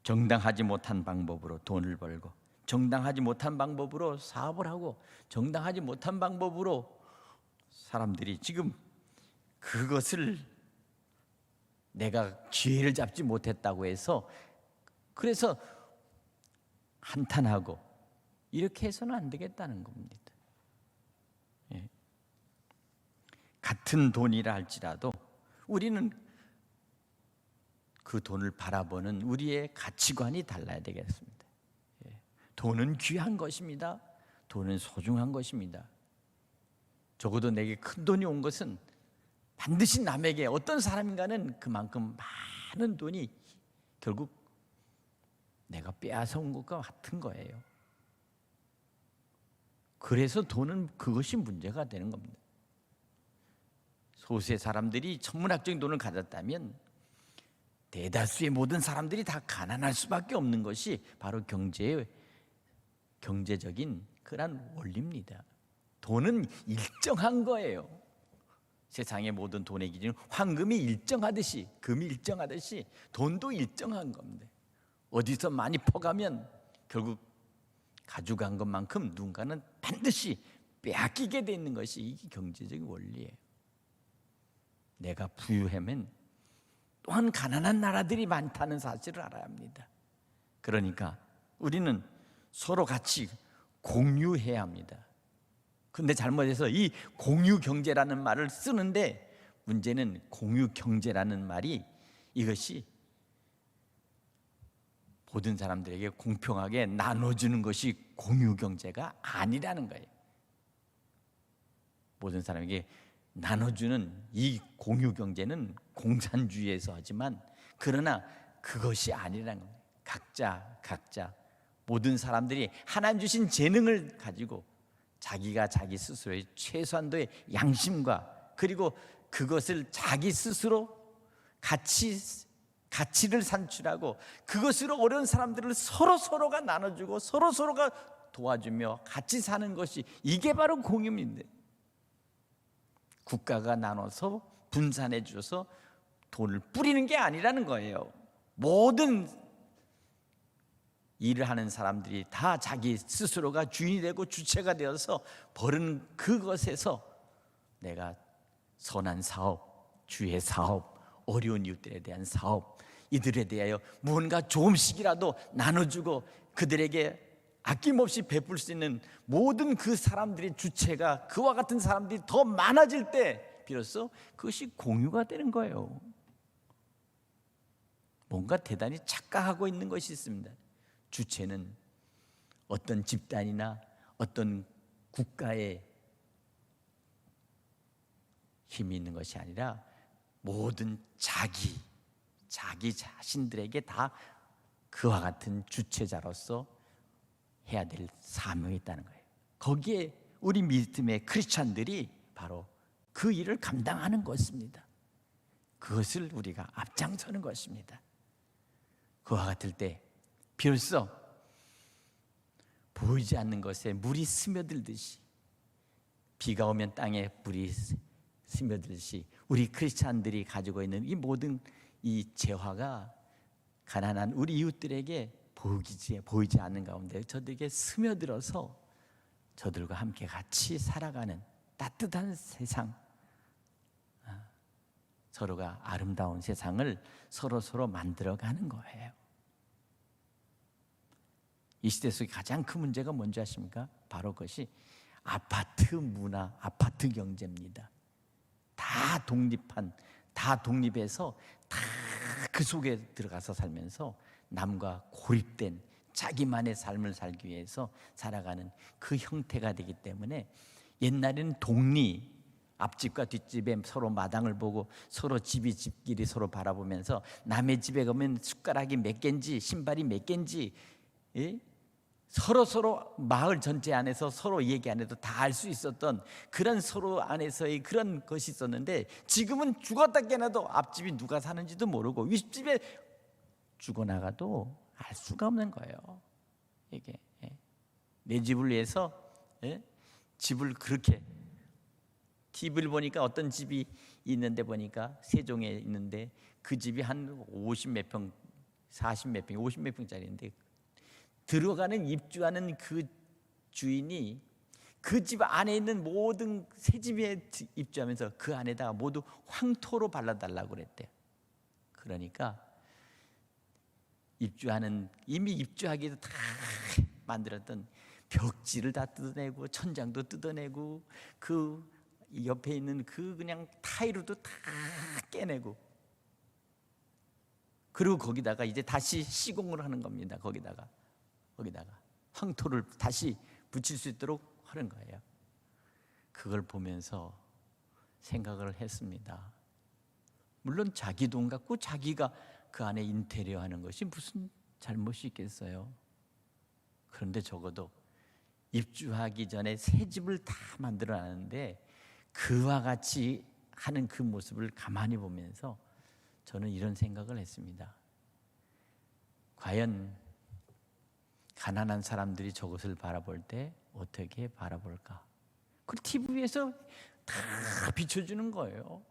정당하지 못한 방법으로 돈을 벌고, 정당하지 못한 방법으로 사업을 하고, 정당하지 못한 방법으로 사람들이 지금 그것을 내가 기회를 잡지 못했다고 해서 그래서 한탄하고 이렇게 해서는 안 되겠다는 겁니다. 같은 돈이라 할지라도 우리는 그 돈을 바라보는 우리의 가치관이 달라야 되겠습니다. 돈은 귀한 것입니다. 돈은 소중한 것입니다. 적어도 내게 큰 돈이 온 것은 반드시 남에게, 어떤 사람인가는 그만큼 많은 돈이 결국 내가 빼앗아온 것과 같은 거예요. 그래서 돈은 그것이 문제가 되는 겁니다. 소수의 사람들이 천문학적인 돈을 가졌다면 대다수의 모든 사람들이 다 가난할 수밖에 없는 것이 바로 경제적인 그런 원리입니다. 돈은 일정한 거예요. 세상의 모든 돈의 기준은 황금이 일정하듯이, 금이 일정하듯이 돈도 일정한 겁니다. 어디서 많이 퍼가면 결국 가져간 것만큼 누군가는 반드시 빼앗기게 돼 있는 것이 이게 경제적인 원리예요. 내가 부유하면 또한 가난한 나라들이 많다는 사실을 알아야 합니다. 그러니까 우리는 서로 같이 공유해야 합니다. 근데 잘못해서 이 공유 경제라는 말을 쓰는데, 문제는 공유 경제라는 말이 이것이 모든 사람들에게 공평하게 나눠주는 것이 공유 경제가 아니라는 거예요. 모든 사람에게 나눠주는 이 공유 경제는 공산주의에서 하지만, 그러나 그것이 아니라는 거예요. 각자 모든 사람들이 하나님 주신 재능을 가지고 자기가 자기 스스로의 최소한도의 양심과, 그리고 그것을 자기 스스로 가치를 산출하고 그것으로 어려운 사람들을 서로가 나눠주고 서로가 도와주며 같이 사는 것이, 이게 바로 공유입니다. 국가가 나눠서 분산해 줘서 돈을 뿌리는 게 아니라는 거예요. 모든 일을 하는 사람들이 다 자기 스스로가 주인이 되고 주체가 되어서 버는 그것에서 내가 선한 사업, 주의 사업, 어려운 이웃들에 대한 사업, 이들에 대하여 무언가 조금씩이라도 나눠주고 그들에게 아낌없이 베풀 수 있는 모든 그 사람들의 주체가 그와 같은 사람들이 더 많아질 때 비로소 그것이 공유가 되는 거예요. 뭔가 대단히 착각하고 있는 것이 있습니다. 주체는 어떤 집단이나 어떤 국가의 힘이 있는 것이 아니라 모든 자기 자신들에게 다 그와 같은 주체자로서 해야 될 사명이 있다는 거예요. 거기에 우리 믿음의 크리스찬들이 바로 그 일을 감당하는 것입니다. 그것을 우리가 앞장서는 것입니다. 그와 같을 때 비로소 보이지 않는 것에 물이 스며들듯이, 비가 오면 땅에 물이 스며들듯이 우리 크리스찬들이 가지고 있는 이 모든 이 재화가 가난한 우리 이웃들에게 보이지 않는 가운데 저들에게 스며들어서 저들과 함께 같이 살아가는 따뜻한 세상, 서로가 아름다운 세상을 서로 만들어가는 거예요. 이 시대 속에 가장 큰 문제가 뭔지 아십니까? 바로 그것이 아파트 문화, 아파트 경제입니다. 다 독립해서 다 그 속에 들어가서 살면서 남과 고립된 자기만의 삶을 살기 위해서 살아가는 그 형태가 되기 때문에, 옛날에는 동리, 앞집과 뒷집에 서로 마당을 보고 서로 집끼리 서로 바라보면서 남의 집에 가면 숟가락이 몇 개인지 신발이 몇 개인지 서로 마을 전체 안에서 서로 얘기 안 해도 다 알 수 있었던 그런 서로 안에서의 그런 것이 있었는데, 지금은 죽었다 깨나도 앞집이 누가 사는지도 모르고 윗집에 죽어나가도 알 수가 없는 거예요. 이게 내 집을 위해서 집을 그렇게, TV를 보니까 어떤 집이 있는데 보니까 세종에 있는데 그 집이 한 50 몇 평, 40 몇 평, 50 몇 평짜리인데 들어가는 입주하는 그 주인이 그 집 안에 있는 모든 새 집에 입주하면서 그 안에다가 모두 황토로 발라달라고 그랬대요. 그러니까 이미 입주하기도 다 만들었던 벽지를 다 뜯어내고 천장도 뜯어내고 그 옆에 있는 그 그냥 타일도 다 깨내고, 그리고 거기다가 이제 다시 시공을 하는 겁니다. 거기다가 황토를 다시 붙일 수 있도록 하는 거예요. 그걸 보면서 생각을 했습니다. 물론 자기 돈 갖고 자기가 그 안에 인테리어 하는 것이 무슨 잘못이 있겠어요. 그런데 적어도 입주하기 전에 새 집을 다 만들어 놨는데 그와 같이 하는 그 모습을 가만히 보면서 저는 이런 생각을 했습니다. 과연 가난한 사람들이 저것을 바라볼 때 어떻게 바라볼까? 그 TV에서 다 비춰주는 거예요.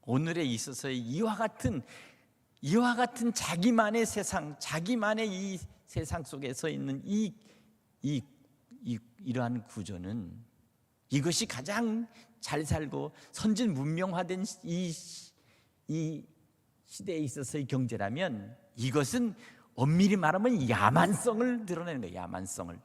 오늘에 있어서의 이와 같은 자기만의 세상, 자기만의 이 세상 속에서 있는 이러한 구조는, 이것이 가장 잘 살고 선진 문명화된 이 시대에 있어서의 경제라면, 이것은 엄밀히 말하면 야만성을 드러내는 거예요. 야만성을.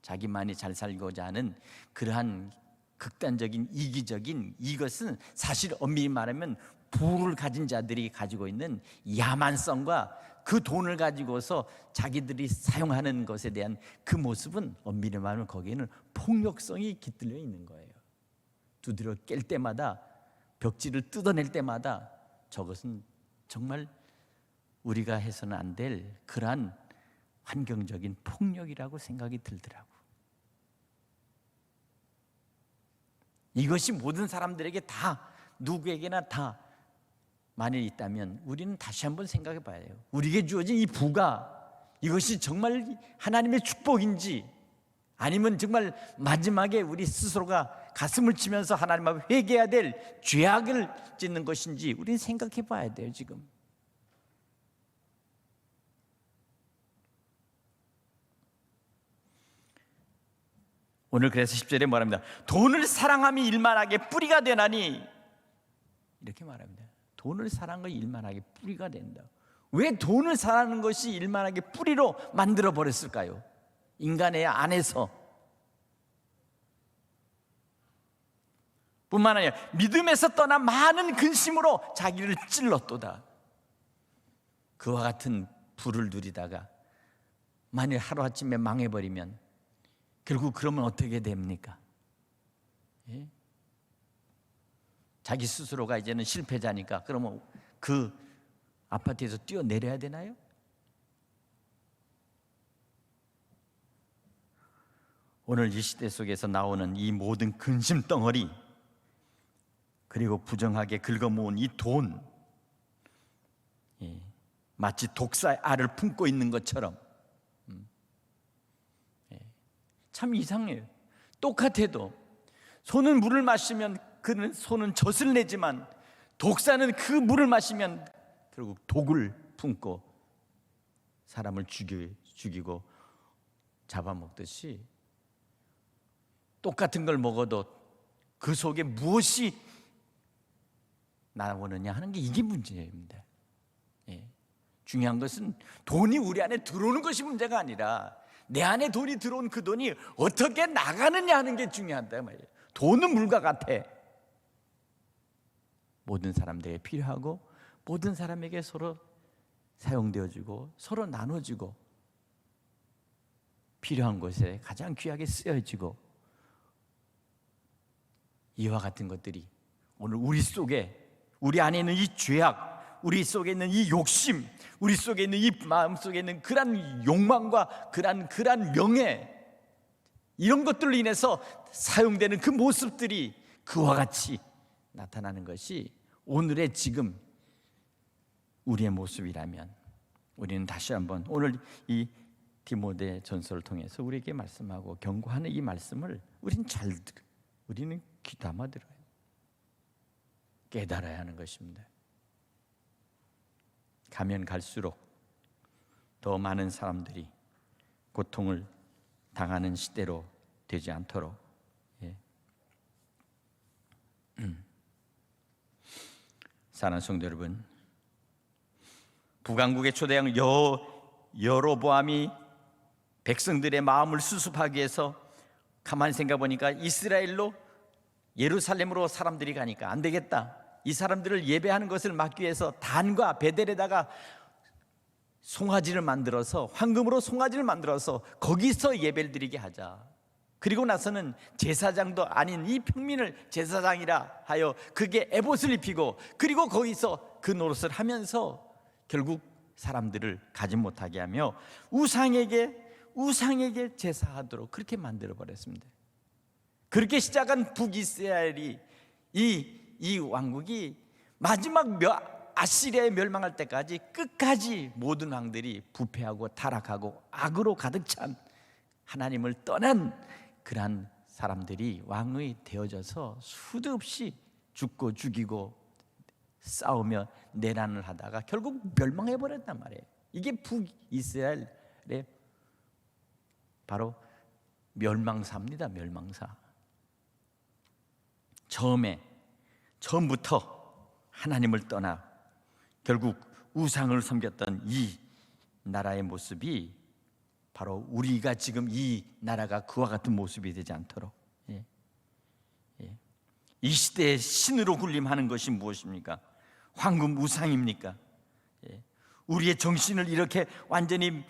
자기만이 잘 살고자 하는 그러한 극단적인 이기적인, 이것은 사실 엄밀히 말하면 부를 가진 자들이 가지고 있는 야만성과 그 돈을 가지고서 자기들이 사용하는 것에 대한 그 모습은 엄밀히 말하면 거기에는 폭력성이 깃들려 있는 거예요. 두드려 깰 때마다, 벽지를 뜯어낼 때마다 저것은 정말 우리가 해서는 안 될 그러한 환경적인 폭력이라고 생각이 들더라고. 이것이 모든 사람들에게 다, 누구에게나 다 만일 있다면 우리는 다시 한번 생각해 봐야 해요. 우리에게 주어진 이 부가, 이것이 정말 하나님의 축복인지 아니면 정말 마지막에 우리 스스로가 가슴을 치면서 하나님 앞에 회개해야 될 죄악을 짓는 것인지 우리는 생각해 봐야 돼요. 지금 오늘 그래서 10절에 말합니다. 돈을 사랑함이 일만하게 뿌리가 되나니, 이렇게 말합니다. 돈을 사랑하는 것이 일만하게 뿌리가 된다. 왜 돈을 사랑하는 것이 일만하게 뿌리로 만들어 버렸을까요? 인간의 안에서. 뿐만 아니라 믿음에서 떠나 많은 근심으로 자기를 찔렀도다. 그와 같은 부를 누리다가 만일 하루아침에 망해버리면 결국 그러면 어떻게 됩니까? 예? 자기 스스로가 이제는 실패자니까 그러면 그 아파트에서 뛰어내려야 되나요? 오늘 이 시대 속에서 나오는 이 모든 근심 덩어리, 그리고 부정하게 긁어모은 이 돈, 마치 독사의 알을 품고 있는 것처럼 참 이상해요. 똑같아도 소는 물을 마시면 그는 소는 젖을 내지만 독사는 그 물을 마시면 결국 독을 품고 사람을 죽이고 잡아먹듯이 똑같은 걸 먹어도 그 속에 무엇이 나오느냐 하는 게 이게 문제입니다. 중요한 것은 돈이 우리 안에 들어오는 것이 문제가 아니라 내 안에 돈이 들어온 그 돈이 어떻게 나가느냐 하는 게 중요하다 말이에요. 돈은 물과 같아. 모든 사람들에게 필요하고 모든 사람에게 서로 사용되어지고 서로 나눠지고 필요한 곳에 가장 귀하게 쓰여지고, 이와 같은 것들이 오늘 우리 속에, 우리 안에 있는 이 죄악, 우리 속에 있는 이 욕심, 우리 속에 있는 이 마음 속에 있는 그런 욕망과 그런 명예, 이런 것들로 인해서 사용되는 그 모습들이 그와 같이 나타나는 것이 오늘의 지금 우리의 모습이라면, 우리는 다시 한번 오늘 이 디모데 전서를 통해서 우리에게 말씀하고 경고하는 이 말씀을 우리는 귀담아 들어요. 깨달아야 하는 것입니다. 가면 갈수록 더 많은 사람들이 고통을 당하는 시대로 되지 않도록, 사랑하는 성도 여러분, 북왕국의 초대왕 여로보암이 백성들의 마음을 수습하기 위해서 가만히 생각해 보니까 이스라엘로 예루살렘으로 사람들이 가니까 안 되겠다. 이 사람들을 예배하는 것을 막기 위해서 단과 베델에다가 송아지를 만들어서, 황금으로 송아지를 만들어서 거기서 예배를 드리게 하자. 그리고 나서는 제사장도 아닌 이 평민을 제사장이라 하여 그게 에봇을 입히고, 그리고 거기서 그 노릇을 하면서 결국 사람들을 가지 못하게 하며 우상에게 제사하도록 그렇게 만들어 버렸습니다. 그렇게 시작한 북이스라엘이 이 왕국이 마지막 아시리아에 멸망할 때까지 끝까지 모든 왕들이 부패하고 타락하고 악으로 가득 찬, 하나님을 떠난 그러한 사람들이 왕이 되어져서 수도 없이 죽고 죽이고 싸우며 내란을 하다가 결국 멸망해 버렸단 말이에요. 이게 북이스라엘의 바로 멸망사입니다. 멸망사. 처음부터 하나님을 떠나 결국 우상을 섬겼던 이 나라의 모습이 바로 우리가 지금 이 나라가 그와 같은 모습이 되지 않도록, 이 시대의 신으로 군림하는 것이 무엇입니까? 황금 우상입니까? 우리의 정신을 이렇게 완전히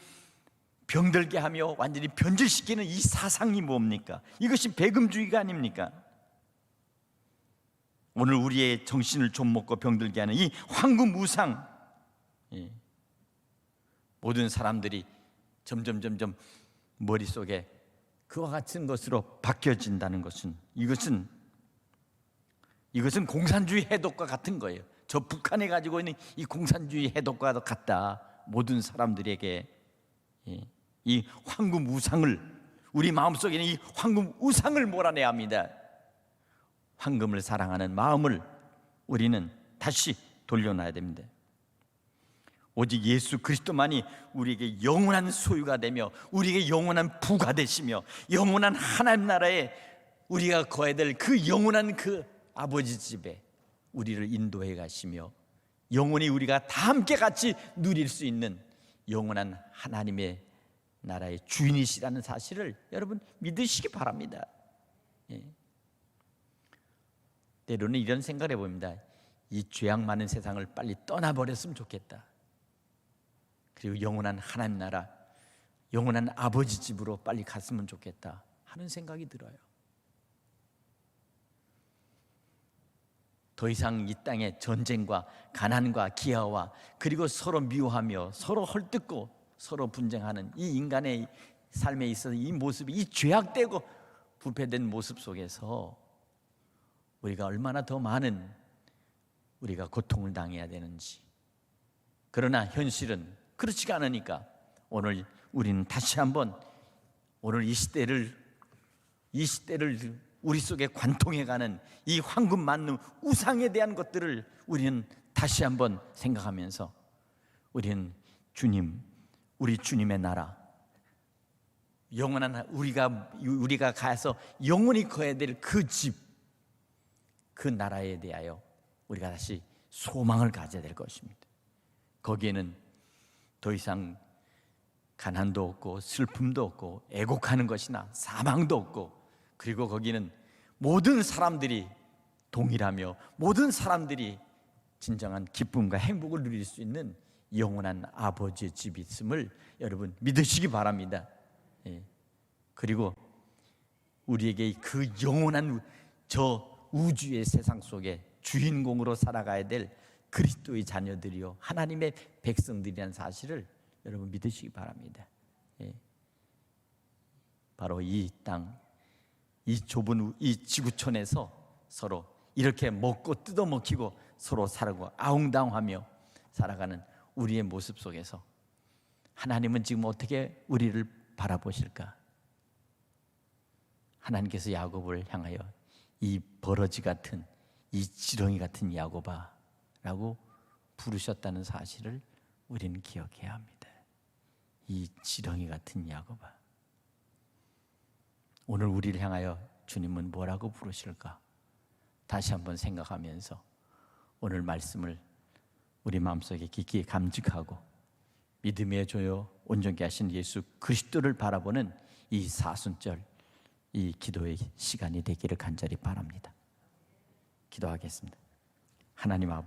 병들게 하며 완전히 변질시키는 이 사상이 뭡니까? 이것이 배금주의가 아닙니까? 오늘 우리의 정신을 좀 먹고 병들게 하는 이 황금 우상, 모든 사람들이 점점 머릿속에 그와 같은 것으로 바뀌어진다는 것은, 이것은 공산주의 해독과 같은 거예요. 저 북한에 가지고 있는 이 공산주의 해독과도 같다. 모든 사람들에게 이 황금 우상을, 우리 마음속에 있는 이 황금 우상을 몰아내야 합니다. 황금을 사랑하는 마음을 우리는 다시 돌려놔야 됩니다. 오직 예수 그리스도만이 우리에게 영원한 소유가 되며 우리에게 영원한 부가 되시며 영원한 하나님 나라에 우리가 거해야 될 그 영원한 그 아버지 집에 우리를 인도해 가시며 영원히 우리가 다 함께 같이 누릴 수 있는 영원한 하나님의 나라의 주인이시라는 사실을 여러분 믿으시기 바랍니다. 예. 때로는 이런 생각을 해봅니다. 이 죄악 많은 세상을 빨리 떠나버렸으면 좋겠다. 그리고 영원한 하나님 나라, 영원한 아버지 집으로 빨리 갔으면 좋겠다 하는 생각이 들어요. 더 이상 이 땅에 전쟁과 가난과 기아와 그리고 서로 미워하며 서로 헐뜯고 서로 분쟁하는 이 인간의 삶에 있어서 이 모습이, 이 죄악되고 부패된 모습 속에서 우리가 얼마나 더 많은 우리가 고통을 당해야 되는지. 그러나 현실은 그렇지가 않으니까 오늘 우리는 다시 한번 오늘 이 시대를 우리 속에 관통해가는 이 황금 만능 우상에 대한 것들을 우리는 다시 한번 생각하면서 우리는 우리 주님의 나라, 영원한 우리가 가서 영원히 거해야 될 그 집, 그 나라에 대하여 우리가 다시 소망을 가져야 될 것입니다. 거기에는 더 이상 가난도 없고 슬픔도 없고 애곡하는 것이나 사망도 없고, 그리고 거기는 모든 사람들이 동일하며 모든 사람들이 진정한 기쁨과 행복을 누릴 수 있는 영원한 아버지의 집이 있음을 여러분 믿으시기 바랍니다. 예. 그리고 우리에게 그 영원한 저 우주의 세상 속에 주인공으로 살아가야 될 그리스도의 자녀들이요 하나님의 백성들이라는 사실을 여러분 믿으시기 바랍니다. 예. 바로 이 땅, 이 좁은 이 지구촌에서 서로 이렇게 먹고 뜯어먹히고 서로 살고 아웅다웅하며 살아가는 우리의 모습 속에서 하나님은 지금 어떻게 우리를 바라보실까? 하나님께서 야곱을 향하여 이 버러지 같은, 이 지렁이 같은 야곱아 라고 부르셨다는 사실을 우리는 기억해야 합니다. 이 지렁이 같은 야곱아. 오늘 우리를 향하여 주님은 뭐라고 부르실까? 다시 한번 생각하면서 오늘 말씀을 우리 마음속에 깊이 감직하고 믿음의 조요 온전케 하신 예수 그리스도를 바라보는 이 사순절, 이 기도의 시간이 되기를 간절히 바랍니다. 기도하겠습니다. 하나님 아버지,